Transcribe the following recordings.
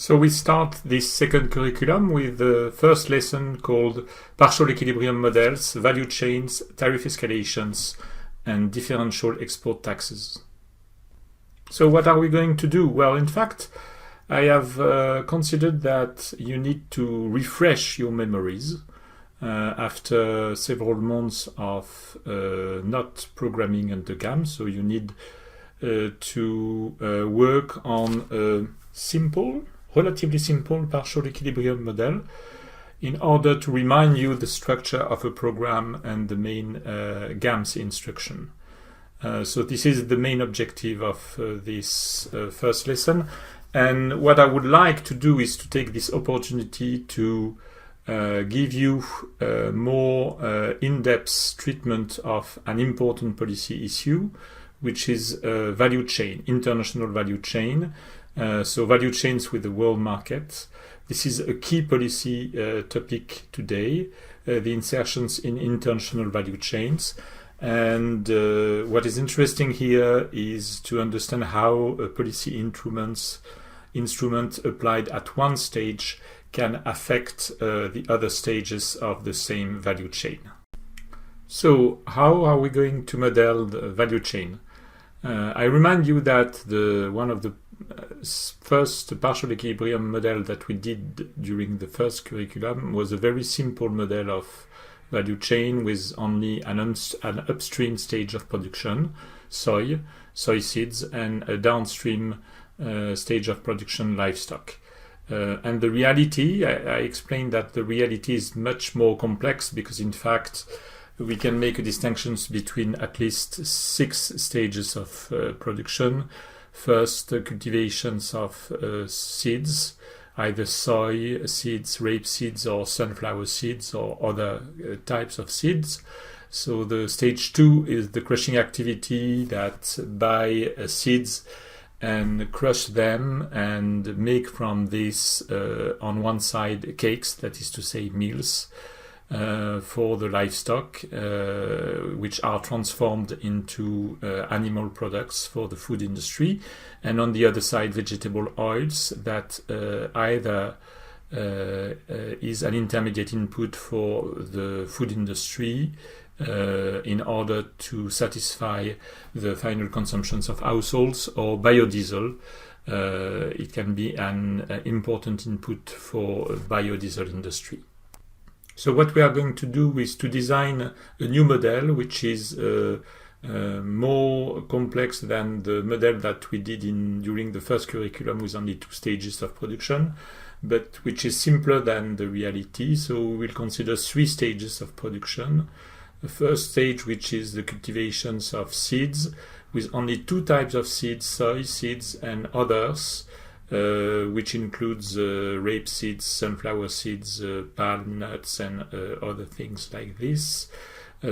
So we start this second curriculum with the first lesson called Partial Equilibrium Models, Value Chains, Tariff Escalations, and Differential Export Taxes. So what are we going to do? Well, in fact, I have considered that you need to refresh your memories after several months of not programming under GAM. So you need to work on a relatively simple partial equilibrium model in order to remind you the structure of a program and the main GAMS instruction. So this is the main objective of this first lesson. And what I would like to do is to take this opportunity to give you more in-depth treatment of an important policy issue, which is value chain, international value chain. So value chains with the world market. This is a key policy topic today, the insertions in international value chains. And what is interesting here is to understand how a policy instrument applied at one stage can affect the other stages of the same value chain. So how are we going to model the value chain? I remind you that one of the first partial equilibrium model that we did during the first curriculum was a very simple model of value chain with only an upstream stage of production, soy seeds, and a downstream stage of production, livestock. And the reality, I explained that the reality is much more complex because in fact we can make distinctions between at least 6 stages of production. First, cultivations of seeds, either soy seeds, rape seeds, or sunflower seeds, or other types of seeds. So the stage 2 is the crushing activity that buy seeds and crush them and make from this, on one side, cakes, that is to say meals, for the livestock, which are transformed into animal products for the food industry, and on the other side vegetable oils that either is an intermediate input for the food industry in order to satisfy the final consumptions of households, or biodiesel. It can be an important input for biodiesel industry. So what we are going to do is to design a new model which is more complex than the model that we did during the first curriculum with only 2 stages of production, but which is simpler than the reality. So we will consider 3 stages of production. The first stage, which is the cultivations of seeds, with only 2 types of seeds, soy seeds and others, which includes rape seeds, sunflower seeds, palm nuts, and other things like this.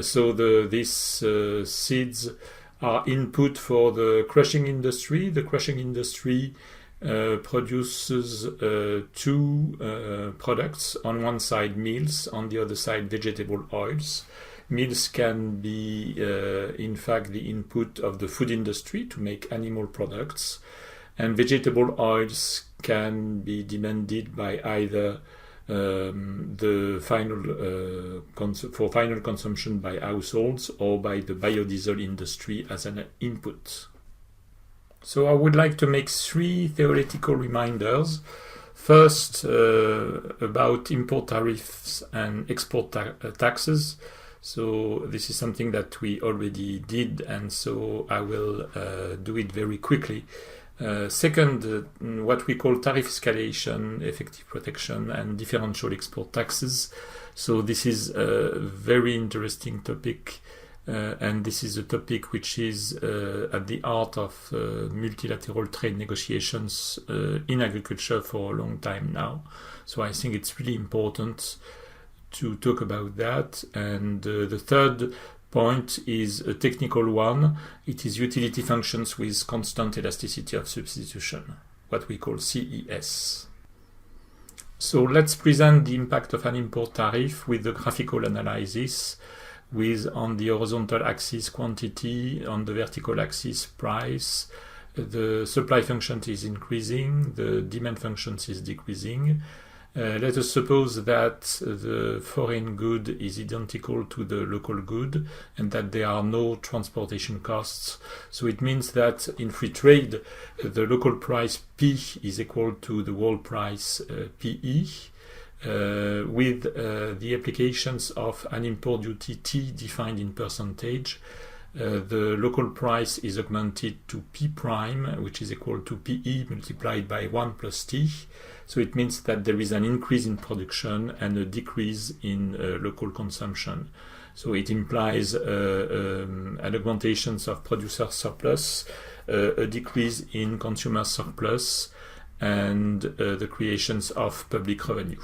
So these seeds are input for the crushing industry. The crushing industry produces 2 products. On one side, meals. On the other side, vegetable oils. Meals can be, in fact, the input of the food industry to make animal products. And vegetable oils can be demanded by either the for final consumption by households or by the biodiesel industry as an input. So I would like to make 3 theoretical reminders. First, about import tariffs and export taxes. So this is something that we already did, and so I will do it very quickly. Second, what we call tariff escalation, effective protection, and differential export taxes. So this is a very interesting topic, and this is a topic which is at the heart of multilateral trade negotiations in agriculture for a long time now. So I think it's really important to talk about that. And the third point is a technical one. It is utility functions with constant elasticity of substitution, what we call CES. So let's present the impact of an import tariff with the graphical analysis, with on the horizontal axis quantity, on the vertical axis price, the supply function is increasing, the demand function is decreasing. Let us suppose that the foreign good is identical to the local good and that there are no transportation costs. So it means that in free trade, the local price P is equal to the world price PE, with the applications of an import duty T defined in percentage. The local price is augmented to P prime, which is equal to PE multiplied by 1 plus T. So it means that there is an increase in production and a decrease in local consumption. So it implies an augmentation of producer surplus, a decrease in consumer surplus, and the creations of public revenue.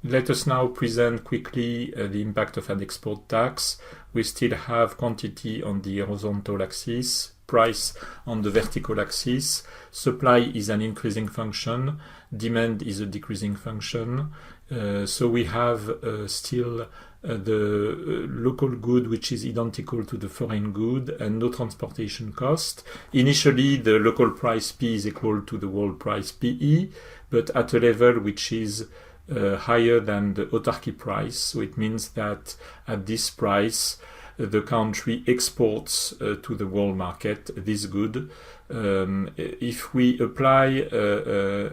Let us now present quickly the impact of an export tax. We still have quantity on the horizontal axis, price on the vertical axis. Supply is an increasing function, demand is a decreasing function. So we have still the local good, which is identical to the foreign good, and no transportation cost. Initially, the local price P is equal to the world price PE, but at a level which is higher than the autarky price. So it means that at this price, the country exports to the world market this good. If we apply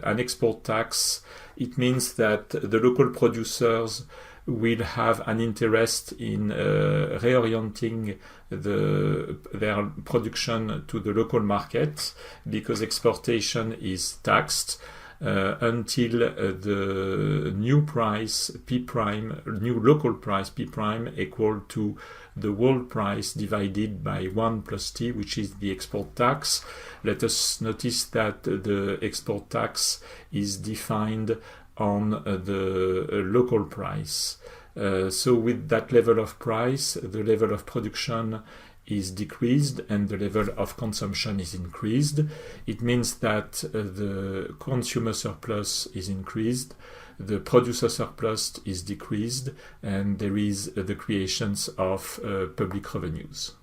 an export tax, it means that the local producers will have an interest in reorienting their production to the local market, because exportation is taxed until the new price P prime, new local price P prime, equal to the world price divided by 1 plus T, which is the export tax. Let us notice that the export tax is defined on the local price. So with that level of price, the level of production is decreased and the level of consumption is increased. It means that the consumer surplus is increased, the producer surplus is decreased, and there is the creations of public revenues.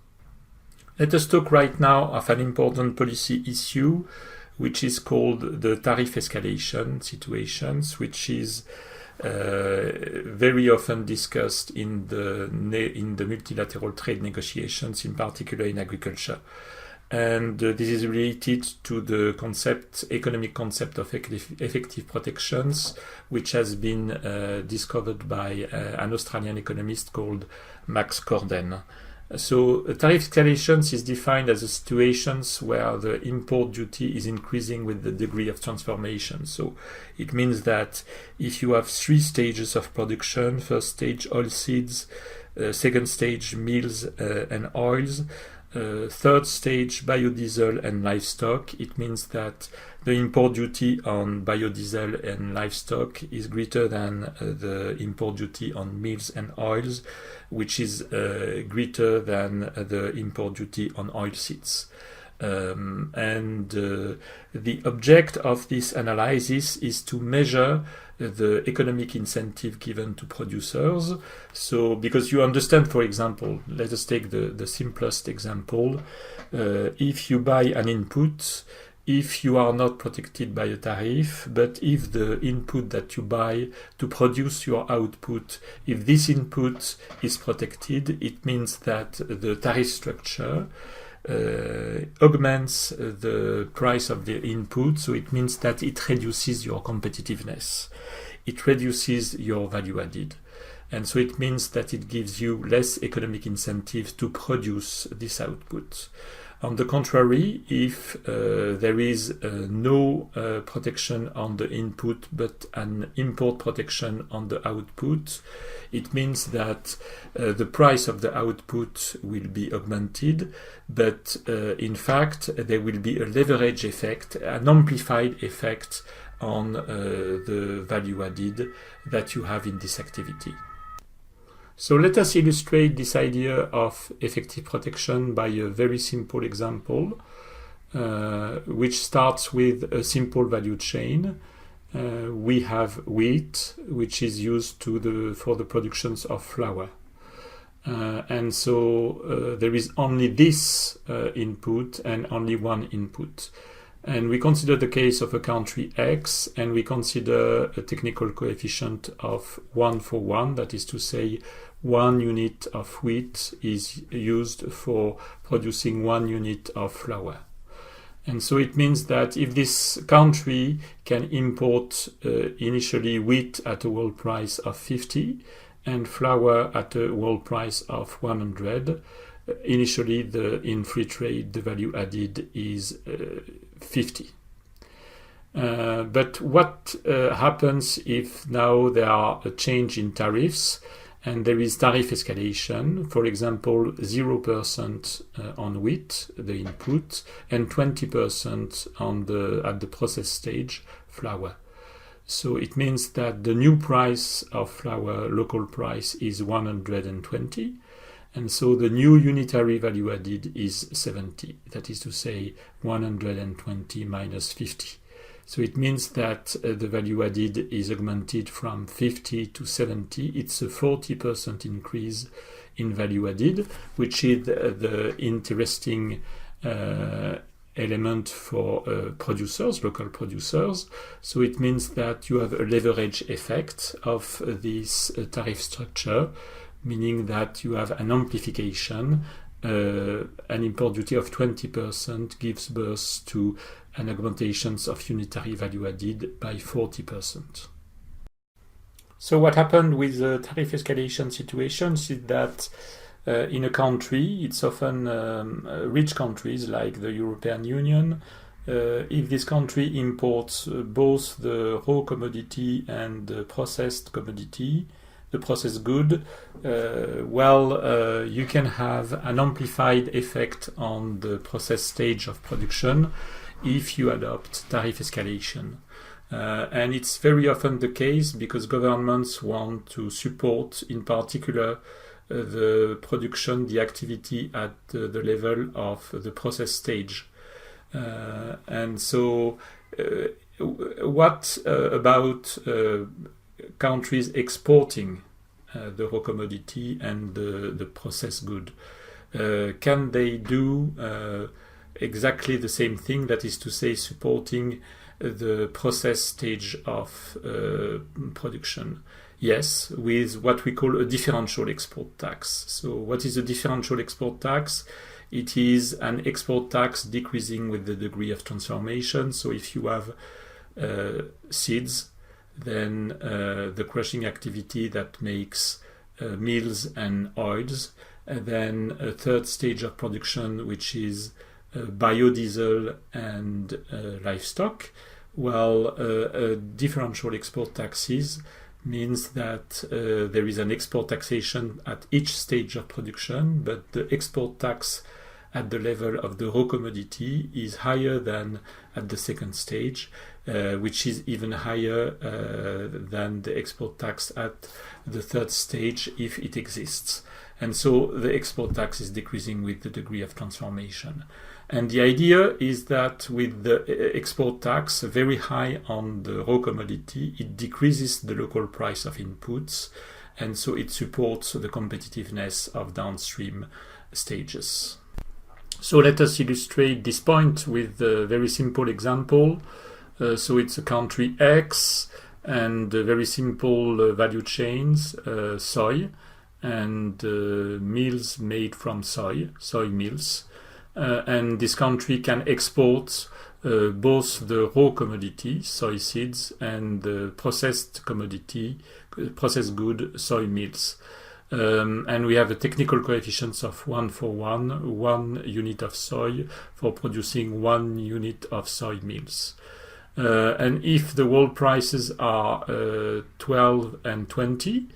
Let us talk right now of an important policy issue, which is called the tariff escalation situations, which is very often discussed in the multilateral trade negotiations, in particular in agriculture. And this is related to the economic concept of effective protections, which has been discovered by an Australian economist called Max Corden. So tariff escalations is defined as situations where the import duty is increasing with the degree of transformation. So it means that if you have 3 stages of production, first stage oilseeds, second stage meals and oils, third stage biodiesel and livestock, it means that the import duty on biodiesel and livestock is greater than the import duty on meals and oils, which is greater than the import duty on oilseeds. The object of this analysis is to measure the economic incentive given to producers. So, because you understand, for example, let us take the simplest example. If you buy an input, if you are not protected by a tariff, but if the input that you buy to produce your output, if this input is protected, it means that the tariff structure augments the price of the input, so it means that it reduces your competitiveness. It reduces your value added. And so it means that it gives you less economic incentive to produce this output. On the contrary, if there is no protection on the input but an import protection on the output, it means that the price of the output will be augmented, but in fact there will be a leverage effect, an amplified effect on the value added that you have in this activity. So let us illustrate this idea of effective protection by a very simple example, which starts with a simple value chain. We have wheat, which is used for the productions of flour. And so there is only this input and only one input. And we consider the case of a country X, and we consider a technical coefficient of 1 for 1, that is to say 1 unit of wheat is used for producing 1 unit of flour. And so it means that if this country can import initially wheat at a world price of 50 and flour at a world price of 100, initially in free trade the value added is 50. But what happens if now there are a change in tariffs and there is tariff escalation, for example 0% on wheat, the input, and 20% at the process stage, flour. So it means that the new price of flour, local price, is 120, and so the new unitary value added is 70, that is to say 120 minus 50. So it means that the value added is augmented from 50 to 70. It's a 40% increase in value added, which is the interesting element for producers, local producers. So it means that you have a leverage effect of this tariff structure, meaning that you have an amplification. An import duty of 20% gives birth to an augmentation of unitary value added by 40%. So what happened with the tariff escalation situations is that in a country, it's often rich countries like the European Union, if this country imports both the raw commodity and the processed commodity, the processed good, you can have an amplified effect on the process stage of production if you adopt tariff escalation. And it's very often the case because governments want to support, in particular, the production, the activity at the level of the process stage. And so what about countries exporting the raw commodity and the processed good? Can they do exactly the same thing, that is to say supporting the process stage of production? Yes, with what we call a differential export tax. So what is a differential export tax? It is an export tax decreasing with the degree of transformation. So if you have seeds, then the crushing activity that makes meals and oils, and then a third stage of production, which is biodiesel and livestock. Differential export taxes means that there is an export taxation at each stage of production, but the export tax at the level of the raw commodity is higher than at the second stage, which is even higher than the export tax at the third stage if it exists. And so the export tax is decreasing with the degree of transformation. And the idea is that with the export tax very high on the raw commodity, it decreases the local price of inputs, and so it supports the competitiveness of downstream stages. So let us illustrate this point with a very simple example. So it's a country X and very simple value chains, soy and meals made from soy meals. And this country can export both the raw commodity, soy seeds, and the processed commodity, processed good, soy meals. And we have a technical coefficient of 1 for 1 unit of soy for producing 1 unit of soy meals. And if the world prices are 12 and 20,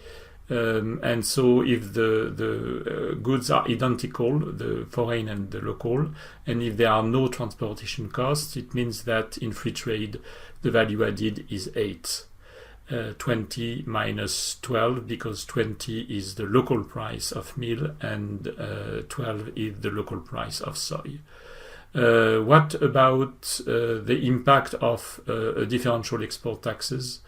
and so if the goods are identical, the foreign and the local, and if there are no transportation costs, it means that in free trade the value added is 8. 20 minus 12, because 20 is the local price of meal and 12 is the local price of soy. What about the impact of differential export taxes?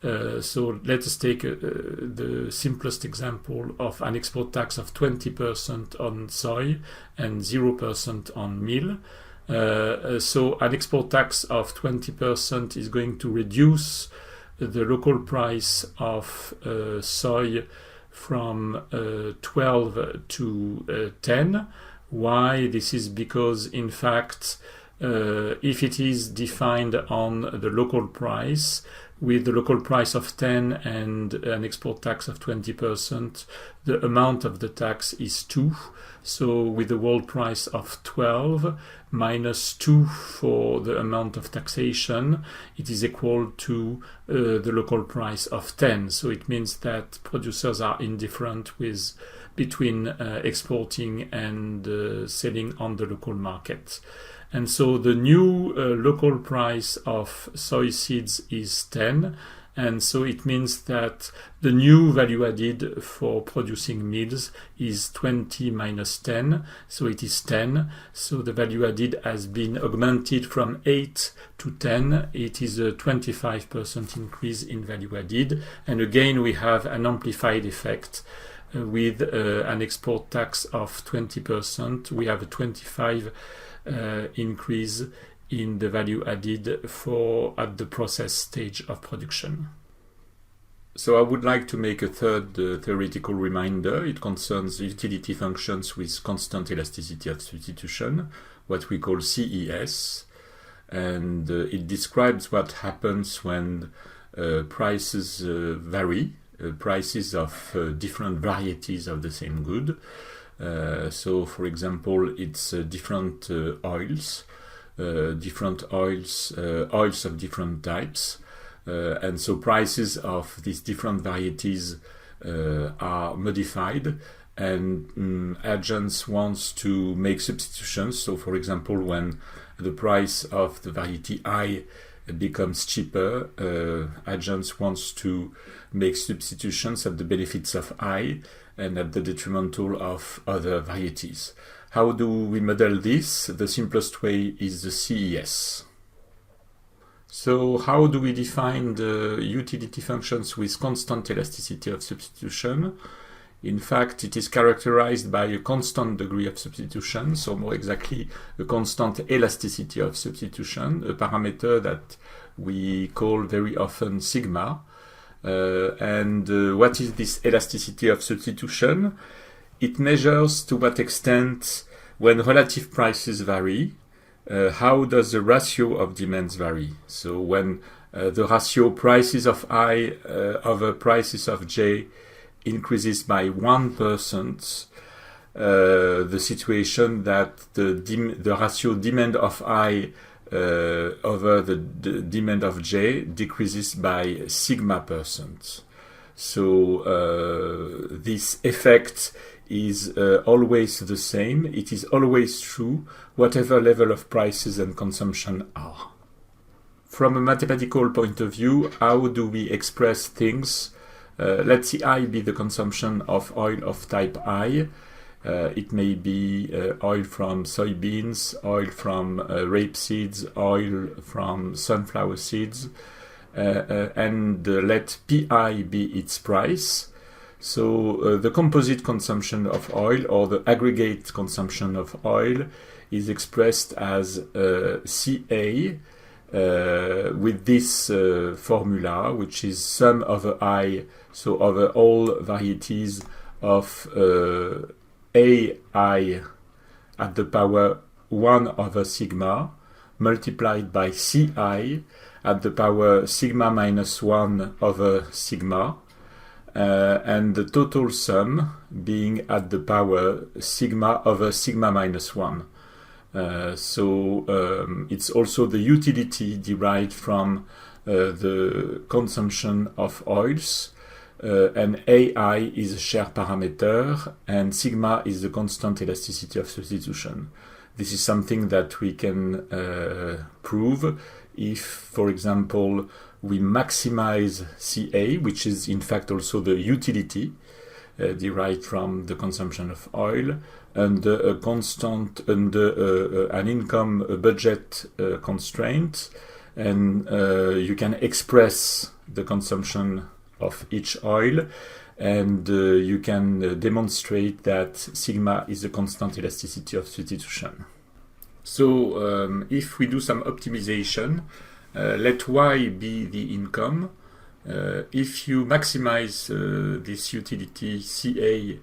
So let us take the simplest example of an export tax of 20% on soy and 0% on meal. So an export tax of 20% is going to reduce the local price of soy from 12 to 10. Why? This is because, in fact, if it is defined on the local price, with the local price of 10 and an export tax of 20%, the amount of the tax is 2. So with the world price of 12 minus 2 for the amount of taxation, it is equal to the local price of 10. So it means that producers are indifferent between exporting and selling on the local market. And so the new local price of soy seeds is 10, and so it means that the new value added for producing meals is 20 minus 10, so it is 10. So the value added has been augmented from 8 to 10. It is a 25% increase in value added, and again we have an amplified effect. With an export tax of 20%, we have a 25 increase in the value added at the process stage of production. So I would like to make a third theoretical reminder. It concerns utility functions with constant elasticity of substitution, what we call CES, and it describes what happens when prices vary, prices of different varieties of the same good. So, for example, it's different oils of different types, and so prices of these different varieties are modified, and agents wants to make substitutions. So, for example, when the price of the variety I becomes cheaper, agents wants to make substitutions at the benefits of I and at the detrimental of other varieties. How do we model this? The simplest way is the CES. So how do we define the utility functions with constant elasticity of substitution? In fact, it is characterized by a constant degree of substitution, so more exactly a constant elasticity of substitution, a parameter that we call very often sigma. What is this elasticity of substitution? It measures to what extent, when relative prices vary, how does the ratio of demands vary? So when the ratio prices of I over prices of J increases by 1%, the situation that the ratio demand of I over the demand of J decreases by sigma %. So this effect is always the same. It is always true, whatever level of prices and consumption are. From a mathematical point of view, how do we express things? Let I be the consumption of oil of type I. It may be oil from soybeans, oil from rapeseeds, oil from sunflower seeds, and let Pi be its price. So the composite consumption of oil, or the aggregate consumption of oil, is expressed as Ca with this formula, which is sum over I, so over all varieties of Ai at the power 1 over sigma, multiplied by Ci at the power sigma minus 1 over sigma, and the total sum being at the power sigma over sigma minus 1. So it's also the utility derived from the consumption of oils, and Ai is a share parameter, and sigma is the constant elasticity of substitution. This is something that we can prove if, for example, we maximize Ca, which is in fact also the utility derived from the consumption of oil, under an income budget constraint. and you can express the consumption of each oil, and you can demonstrate that sigma is a constant elasticity of substitution. So if we do some optimization, let y be the income. If you maximize this utility CA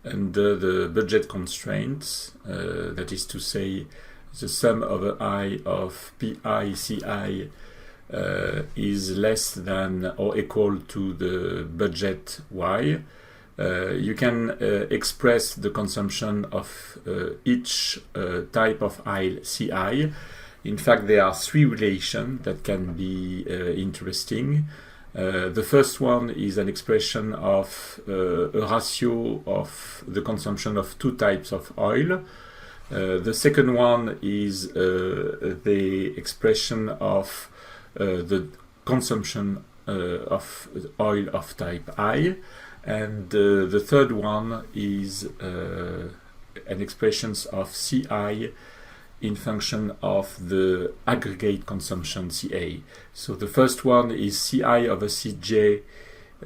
under the budget constraints, that is to say the sum over I of PI CI is less than or equal to the budget Y, you can express the consumption of each type of oil CI. In fact, there are three relations that can be interesting. The first one is an expression of a ratio of the consumption of two types of oil. The second one is the expression of the consumption of oil of type I, and the third one is an expression of CI in function of the aggregate consumption CA. So the first one is CI over CJ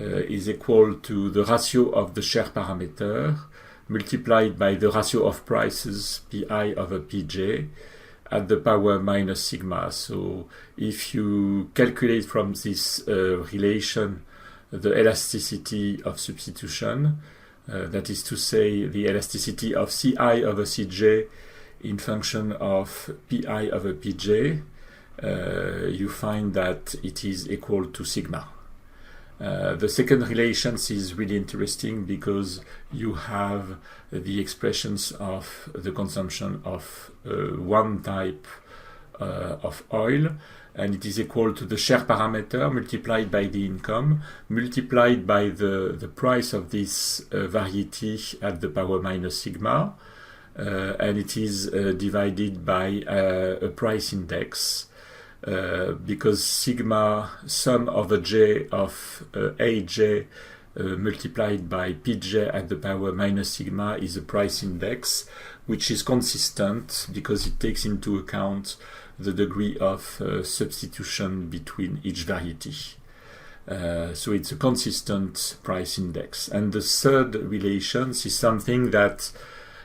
is equal to the ratio of the share parameter multiplied by the ratio of prices PI over PJ at the power minus sigma. So if you calculate from this relation the elasticity of substitution, that is to say the elasticity of CI over CJ in function of PI over PJ, you find that it is equal to sigma. The second relation is really interesting because you have the expressions of the consumption of one type of oil, and it is equal to the share parameter multiplied by the income multiplied by the price of this variety at the power minus sigma, and it is divided by a price index. Because sigma sum over j of aj multiplied by pj at the power minus sigma is a price index, which is consistent because it takes into account the degree of substitution between each variety. So it's a consistent price index. And the third relation is something that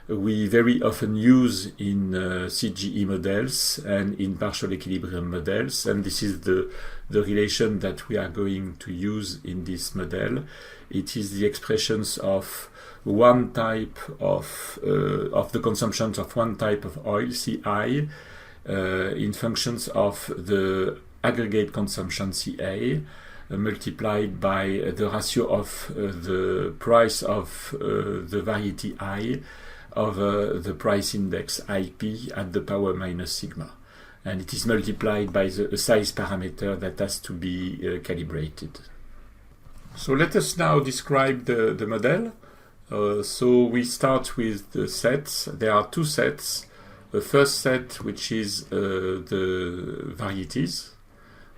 we very often use in CGE models and in partial equilibrium models, and this is the relation that we are going to use in this model. It is the expressions of one type of the consumptions of one type of oil, CI, in functions of the aggregate consumption, CA, multiplied by the ratio of the price of the variety I over the price index IP at the power minus sigma. And it is multiplied by the size parameter that has to be calibrated. So let us now describe the model. So we start with the sets. There are two sets. The first set, which is the varieties.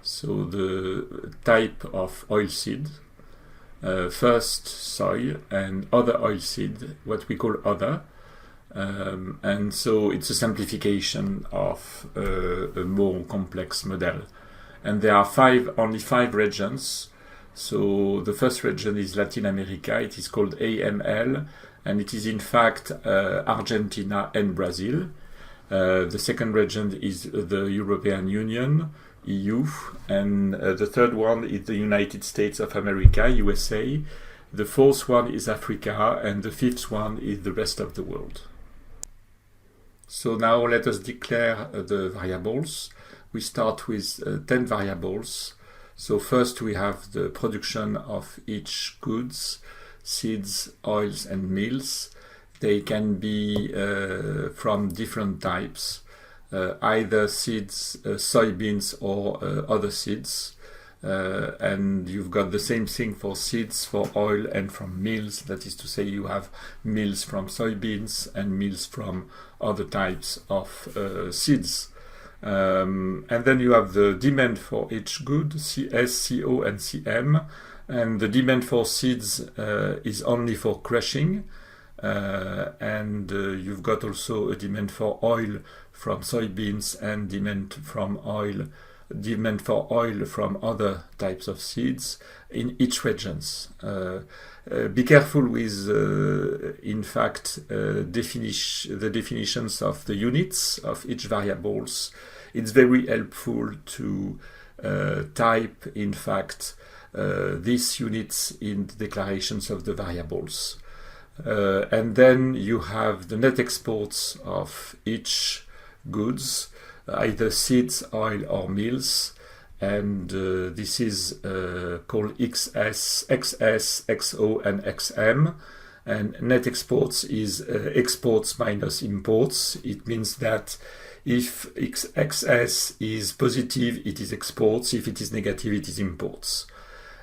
So the type of oilseed. First soy and other oilseed, what we call other. And so it's a simplification of a more complex model. And there are only five regions. So the first region is Latin America. It is called AML, and it is in fact Argentina and Brazil. The second region is the European Union, EU, and the third one is the United States of America, USA. The fourth one is Africa, and the fifth one is the rest of the world. So now let us declare the variables. We start with 10 variables. So first we have the production of each goods, seeds, oils, and meals. They can be from different types, either seeds, soybeans, or other seeds. And you've got the same thing for seeds, for oil, and from meals. That is to say, you have meals from soybeans and meals from other types of seeds. And then you have the demand for each good, CS, CO, and CM. And the demand for seeds is only for crushing. And you've got also a demand for oil from soybeans and demand from oil demand for oil from other types of seeds in each regions. Be careful with, in fact, the definitions of the units of each variables. It's very helpful to type, in fact, these units in the declarations of the variables. And then you have the net exports of each goods, either seeds, oil, or meals. And this is called XS, XO, and XM. And net exports is exports minus imports. It means that if XS is positive, it is exports. If it is negative, it is imports.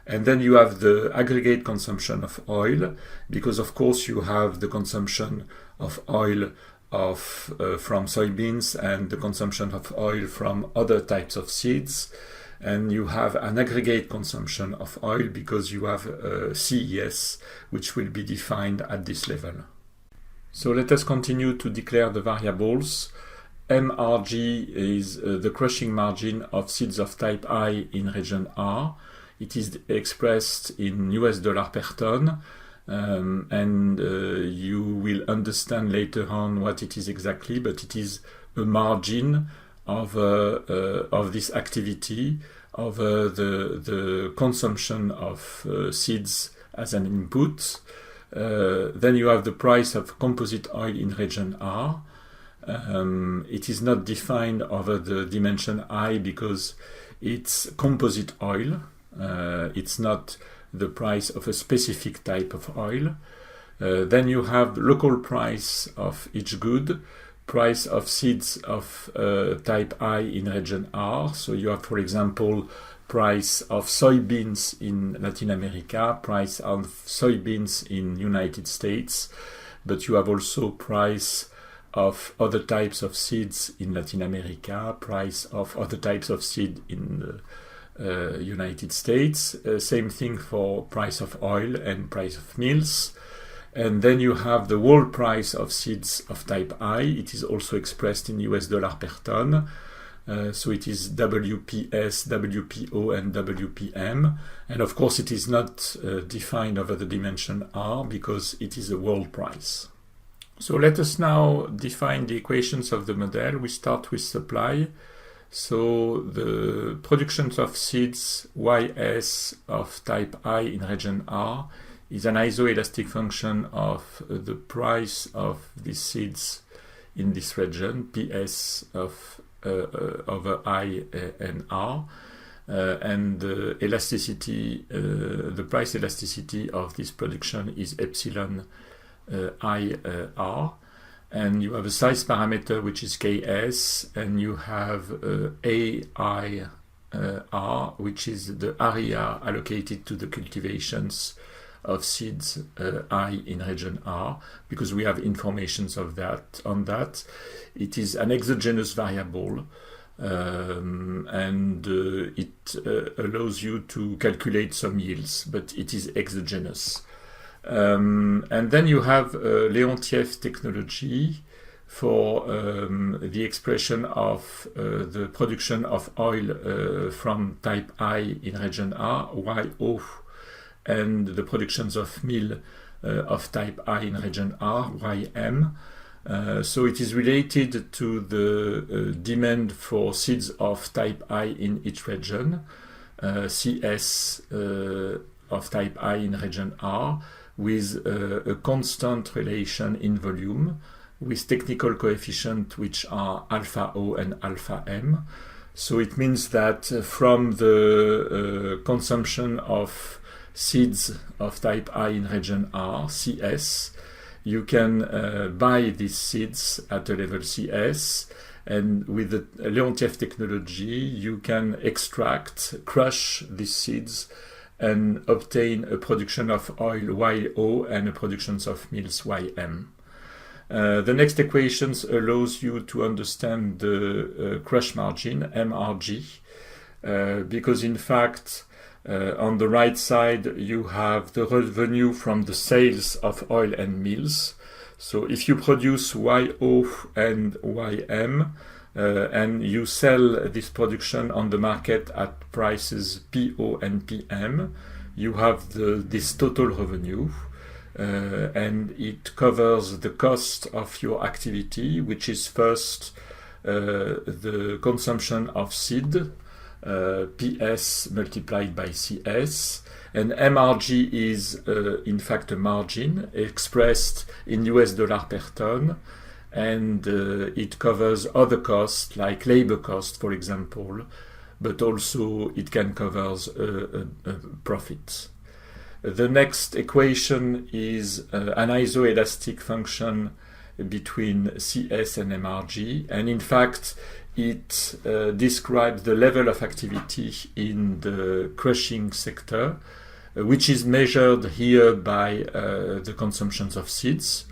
And then you have the aggregate consumption of oil, because of course you have the consumption of oil from soybeans and the consumption of oil from other types of seeds. And you have an aggregate consumption of oil because you have CES, which will be defined at this level. So let us continue to declare the variables. MRG is the crushing margin of seeds of type I in region R. It is expressed in US dollar per ton, and you will understand later on what it is exactly, but it is a margin of this activity, of the consumption of seeds as an input. Then you have the price of composite oil in region R. It is not defined over the dimension I because it's composite oil. It's not the price of a specific type of oil. Then you have local price of each good, price of seeds of type I in region R. So you have, for example, price of soybeans in Latin America, price of soybeans in United States, but you have also price of other types of seeds in Latin America, price of other types of seed in United States. Same thing for price of oil and price of meals. And then you have the whole price of seeds of type I. It is also expressed in US dollar per ton. So it is WPS, WPO, and WPM. And of course it is not defined over the dimension R because it is a world price. So let us now define the equations of the model. We start with supply. So the production of seeds YS of type I in region R is an isoelastic function of the price of these seeds in this region, PS of over I and R, and the elasticity, the price elasticity of this production is epsilon IR. And you have a size parameter which is Ks, and you have AIR, which is the area allocated to the cultivations of seeds I in region R, because we have informations of that on that. It is an exogenous variable, and it allows you to calculate some yields, but it is exogenous. And then you have Leontief technology for the expression of the production of oil from type I in region R, YO, and the productions of meal of type I in region R, YM. So it is related to the demand for seeds of type I in each region, CS of type I in region R, with a constant relation in volume, with technical coefficients which are alpha O and alpha M. So it means that from the consumption of seeds of type I in region R, CS, you can buy these seeds at a level CS, and with the Leontief technology you can crush these seeds and obtain a production of oil YO and a production of meals YM. The next equations allows you to understand the crush margin, MRG, because in fact on the right side you have the revenue from the sales of oil and meals. So if you produce YO and YM and you sell this production on the market at prices PO and PM, you have this total revenue, and it covers the cost of your activity, which is first the consumption of seed, PS multiplied by CS, and MRG is in fact a margin expressed in US dollar per ton, and it covers other costs like labor cost, for example, but also it can cover profit. The next equation is an isoelastic function between CS and MRG, and in fact it describes the level of activity in the crushing sector, which is measured here by the consumptions of seeds,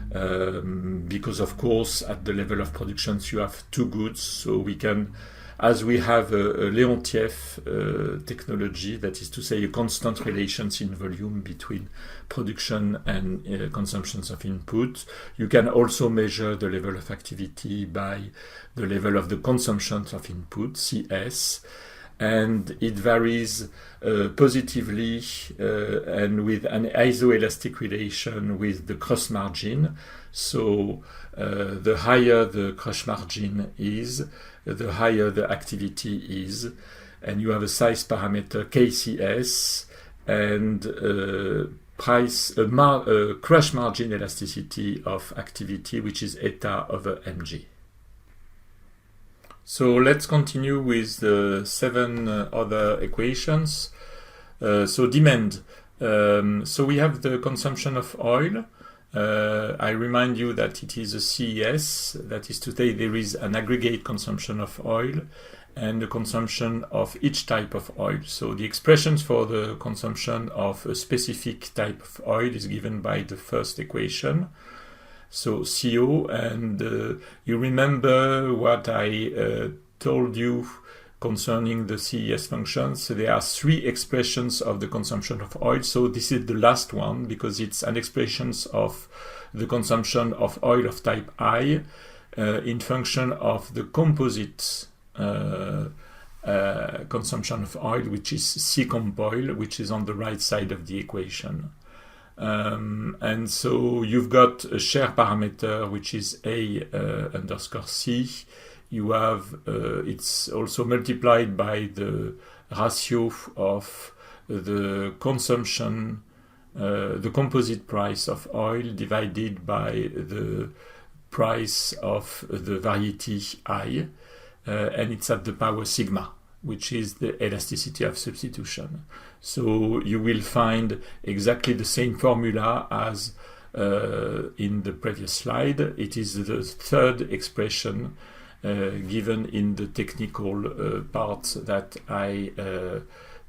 because of course at the level of productions you have two goods, so we can, as we have a Leontief technology, that is to say a constant relations in volume between production and consumptions of input, you can also measure the level of activity by the level of the consumptions of input, CS, and it varies positively and with an isoelastic relation with the cross margin. So the higher the crush margin is, the higher the activity is, and you have a size parameter KCS and crush margin elasticity of activity, which is eta over mg. So let's continue with the 7 other equations. So demand. So we have the consumption of oil. I remind you that it is a CES, that is to say there is an aggregate consumption of oil and the consumption of each type of oil. So the expressions for the consumption of a specific type of oil is given by the first equation. So CO, and you remember what I told you concerning the CES functions. So there are 3 expressions of the consumption of oil. So this is the last one because it's an expression of the consumption of oil of type I in function of the composite consumption of oil, which is C comp oil, which is on the right side of the equation. And so you've got a share parameter, which is A underscore C. You have, it's also multiplied by the ratio of the consumption, the composite price of oil divided by the price of the variety I, and it's at the power sigma, which is the elasticity of substitution. So you will find exactly the same formula as in the previous slide. It is the third expression given in the technical part that I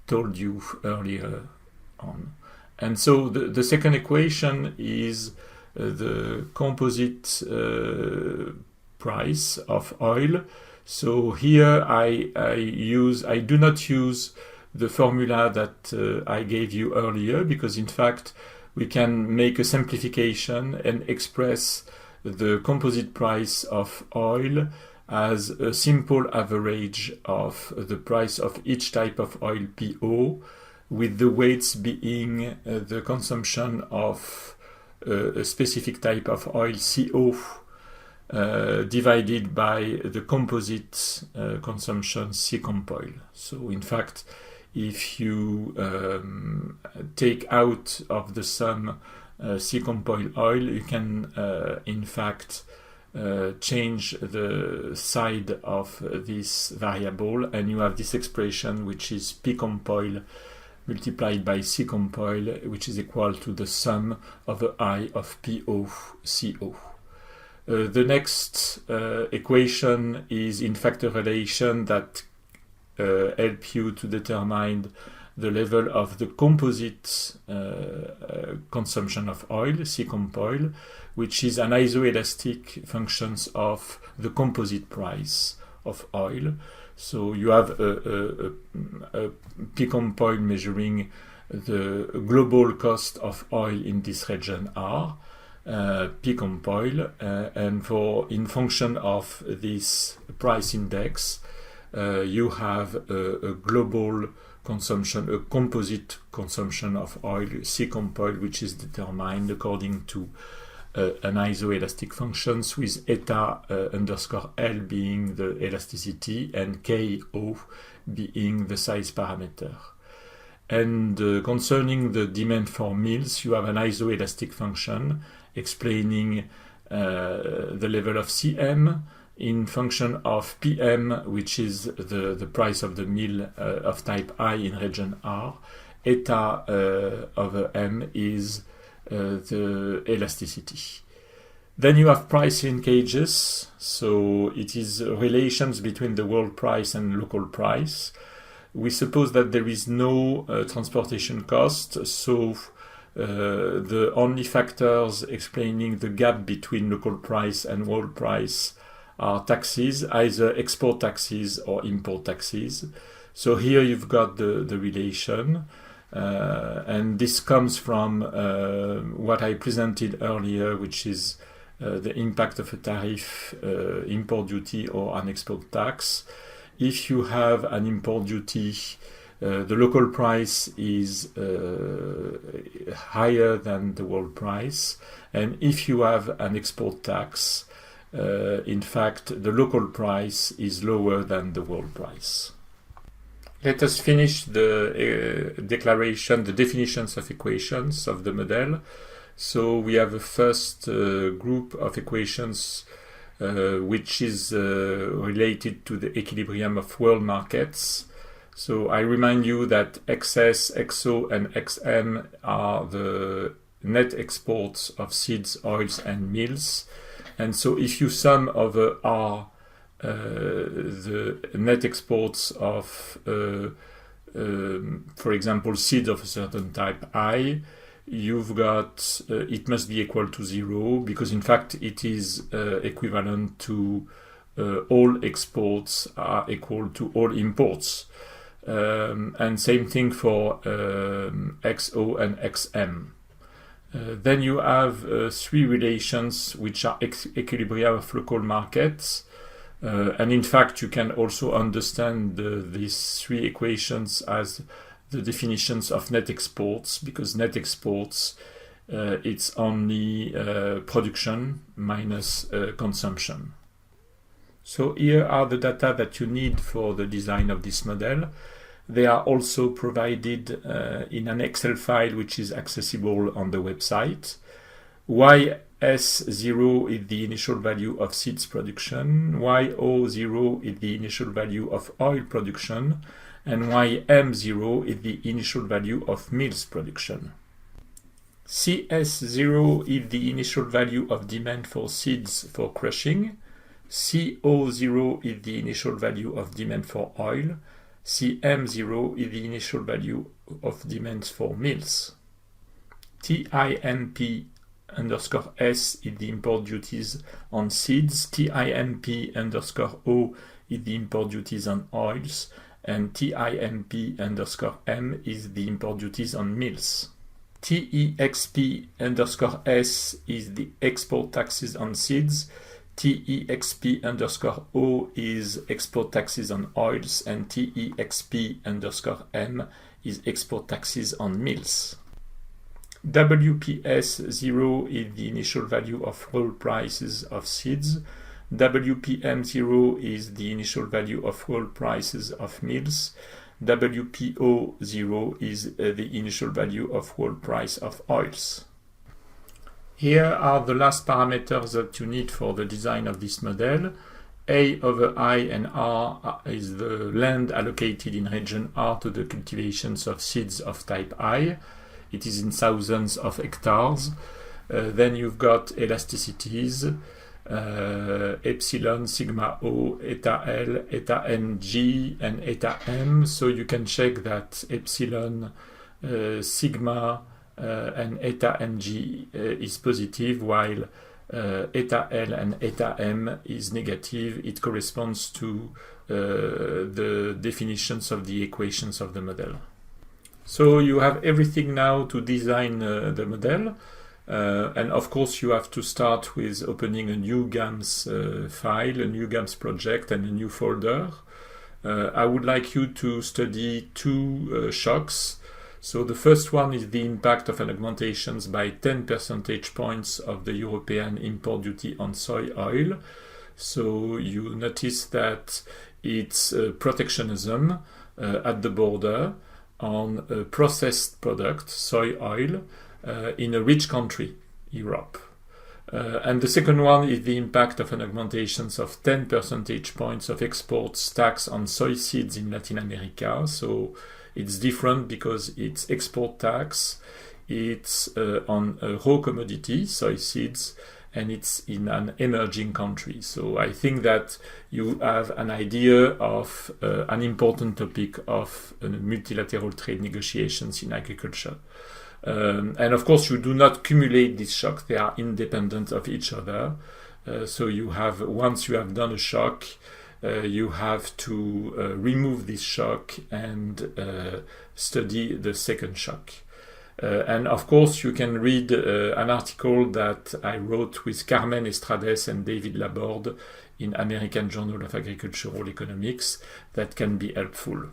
told you earlier on. And so the second equation is the composite price of oil. So here I do not use the formula that I gave you earlier, because in fact we can make a simplification and express the composite price of oil as a simple average of the price of each type of oil PO, with the weights being the consumption of a specific type of oil CO divided by the composite consumption C comp oil. So in fact, if you take out of the sum C comp oil, you can in fact change the side of this variable, and you have this expression which is P comp oil multiplied by C comp oil, which is equal to the sum of the I of PO CO. The next equation is in fact a relation that help you to determine the level of the composite consumption of oil, C comp oil, which is an isoelastic function of the composite price of oil. So you have a P comp oil measuring the global cost of oil in this region R, P comp oil, and in function of this price index, you have a global consumption, a composite consumption of oil, C comp oil, which is determined according to an isoelastic functions with eta underscore L being the elasticity and KO being the size parameter. And concerning the demand for meals, you have an isoelastic function explaining the level of Cm in function of Pm, which is the price of the meal of type I in region R. Eta over M is the elasticity. Then you have price linkages, so it is relations between the world price and local price. We suppose that there is no transportation cost, so the only factors explaining the gap between local price and world price are taxes, either export taxes or import taxes. So here you've got the relation, and this comes from what I presented earlier, which is the impact of a tariff, import duty or an export tax. If you have an import duty, the local price is higher than the world price, and if you have an export tax, in fact, the local price is lower than the world price. Let us finish the declaration, the definitions of equations of the model. So we have a first group of equations which is related to the equilibrium of world markets. So I remind you that XS, XO, and XM are the net exports of seeds, oils, and meals. And so if you sum over R the net exports of, for example, seeds of a certain type I, you've got, it must be equal to 0, because in fact it is equivalent to all exports are equal to all imports. And same thing for XO and XM. Then you have three relations which are equilibria of local markets. And in fact, you can also understand these three equations as the definitions of net exports, because net exports, it's only production minus consumption. So here are the data that you need for the design of this model. They are also provided in an Excel file which is accessible on the website. YS0 is the initial value of seeds production, YO0 is the initial value of oil production, and YM0 is the initial value of meals production. CS0 is the initial value of demand for seeds for crushing, CO0 is the initial value of demand for oil, CM0 is the initial value of demand for meals. TIMP underscore S is the import duties on seeds, TIMP underscore O is the import duties on oils, and TIMP underscore M is the import duties on meals. TEXP underscore S is the export taxes on seeds, TEXP underscore O is export taxes on oils, and TEXP underscore M is export taxes on meals. WPS0 is the initial value of world prices of seeds, WPM0 is the initial value of world prices of meals, WPO0 is the initial value of world price of oils. Here are the last parameters that you need for the design of this model. A over I and R is the land allocated in region R to the cultivations of seeds of type I. It is in thousands of hectares. Then you've got elasticities, epsilon, sigma O, eta L, eta NG, and eta M. So you can check that epsilon, sigma, and eta NG is positive, while eta L and eta M is negative. It corresponds to the definitions of the equations of the model. So you have everything now to design the model. And of course, you have to start with opening a new GAMS file, a new GAMS project, and a new folder. I would like you to study two shocks. So the first one is the impact of an augmentations by 10 percentage points of the European import duty on soy oil. So you notice that it's protectionism at the border on a processed product, soy oil, in a rich country, Europe. And the second one is the impact of an augmentations of 10 percentage points of exports tax on soy seeds in Latin America. So it's different because it's export tax, it's on a raw commodity, soy seeds, and it's in an emerging country. So I think that you have an idea of an important topic of multilateral trade negotiations in agriculture. And of course, you do not cumulate these shocks. They are independent of each other. So you have, once you have done a shock, you have to remove this shock and study the second shock. And of course, you can read an article that I wrote with Carmen Estrades and David Laborde in American Journal of Agricultural Economics that can be helpful.